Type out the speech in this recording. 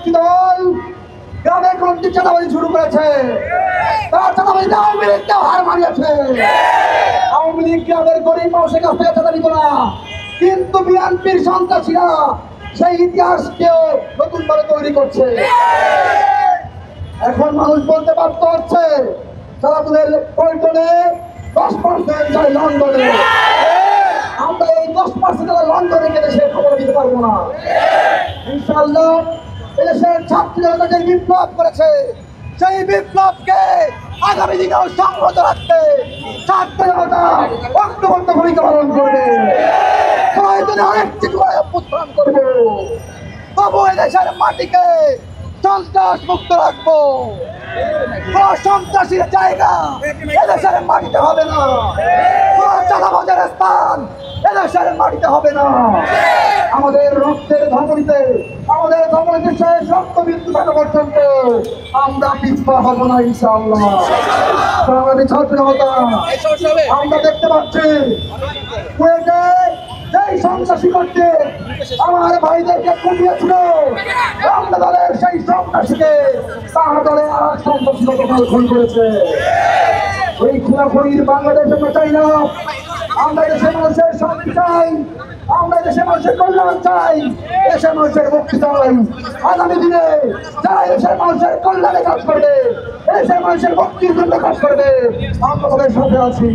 একটি দল গ্রামে কোনটি চাঁদাবাজি শুরু করেছে। তারা চাঁদাবাজিতে আওয়ামী লীগকে হার মারিয়েছে। আওয়ামী লীগ গ্রামের গরিব মানুষের কাছ থেকে চাঁদা নিত না, কিন্তু বিএনপির সন্ত্রাসীরা সেই ইতিহাসকেও নতুন ভাবে তৈরি করছে। এখন মানুষ বলতে বাধ্য হচ্ছে চাঁদাতুলের পল্টনে 10% যায় লন্ডনে। আমরা এই 10% লন্ডনে গিয়ে দেশের খবর দিতে পারবো না। ইনশাআল্লাহ এদেশের ছাত্র জনতা যে বিপ্লব করেছে, সেই বিপ্লবকে আগামী দিনেও সংহত রাখতে ছাত্র জনতা ঐক্যবদ্ধ ভূমিকা পালন করবে। প্রয়োজনে অনেকটি করে অভ্যুত্থান করবো, তবু এদেশের মাটিকে সন্ত্রাস মুক্ত রাখবো। সন্ত্রাসীর জায়গা এদেশের মাটিতে হবে না, চাঁদাবাজের স্থান এদেশের মাটিতে হবে না। আমাদের রক্তের ধমনীতে, আমাদের ধমনীতে শেষ রক্তবিন্দু থাকা পর্যন্ত আমরা পিছপা হব না ইনশাআল্লাহ। বাংলাদেশ ছাত্র জনতা আমরা দেখতে পাচ্ছি সেই সন্ত্রাসী করতে আমার ভাইদেরকে কুটিয়েছিল, আমরা দলের সেই সন্ত্রাসীকে তার দলে আর সন্ত্রাসী গতকাল খুন করেছে। এই খুনাখুনির বাংলাদেশ আমরা চাই না। আমরা দেশের মানুষের শান্তি চাই, আমরা দেশের মানুষের কল্যাণ চাই, দেশের মানুষের মুক্তি চাই। আগামী দিনে যারা দেশের মানুষের কল্যাণে কাজ করবে, দেশের মানুষের মুক্তির জন্য কাজ করবে, আমরা তাদের সাথে আছি।